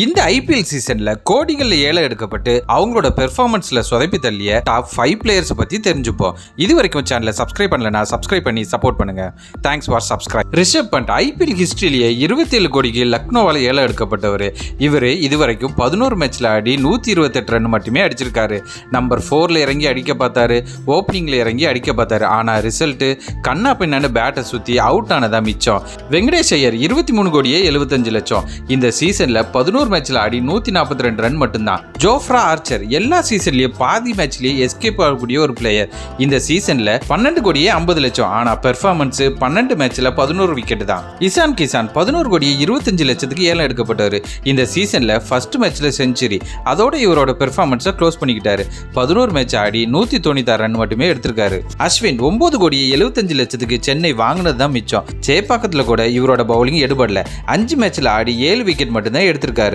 இந்த ஐபிஎல் சீசன்ல கோடிகள்ல ஏலம் எடுக்கப்பட்டு அவங்களோட பெர்ஃபார்மன்ஸ்ல சொதப்பி தள்ளிய டாப் 5 பிளேயர்ஸ் பத்தி தெரிஞ்சுப்போம். இது வரைக்கும் சேனலை சப்ஸ்கிரைப் பண்ணலனா சப்ஸ்கிரைப் பண்ணி சப்போர்ட் பண்ணுங்க. Thanks for subscribe. Rishabh Pant IPL ஹிஸ்டரியிலேயே 27 கோடிக்கு லக்னோவால ஏலம் எடுக்கப்பட்டவர். இவர் இதுவரைக்கும் 11 மேட்ச்ல ஆடி 128 ரன் மட்டுமே அடிச்சிருக்காரு. நம்பர் 4ல இறங்கி அடிக்க பார்த்தாரு, ஓப்பனிங்ல இறங்கி அடிக்க பார்த்தாரு. ஆனா ரிசல்ட் கண்ணா பின்னான்னு பேட்டை சுத்தி அவுட் ஆனதா மிச்சம். வெங்கடேஷ் ஐயர் 23 கோடியே 75 லட்சம். இந்த சீசன்ல 11 மேட்ச்ல ஆடி 142 ரன் மட்டும்தான். ஜோஃப்ரா ஆர்ச்சர் எல்லா சீசன்லயும் பாதி மேட்ச்லயே எஸ்கேப் ஆகக்கூடிய ஒரு பிளேயர். இந்த சீசன்ல 12 கோடியே 50 லட்சம். ஆனா பெர்ஃபார்மன்ஸ் 12 மேட்ச்ல 11 விக்கெட் தான். இசான் கிசான் 11 கோடியே 25 லட்சத்துக்கு ஏலம் எடுக்கப்பட்டாரு. இந்த சீசன்ல ஃபர்ஸ்ட் மேட்ச்ல செஞ்சுரி, அதோட இவரோட பெர்ஃபார்மன்ஸை க்ளோஸ் பண்ணிக்கிட்டாரு. 11 மேட்ச் ஆடி 196 ரன் மட்டுமே எடுத்திருக்காரு. அஸ்வின் 9 கோடியே 75 லட்சத்துக்கு சென்னை வாங்கினது தான் மிச்சம். சேப்பாக்கத்துல கூட இவரோட பவுலிங் எடுபடல. 5 மேட்ச்ல ஆடி 7 விக்கெட் மட்டும்தான் எடுத்திருக்காரு.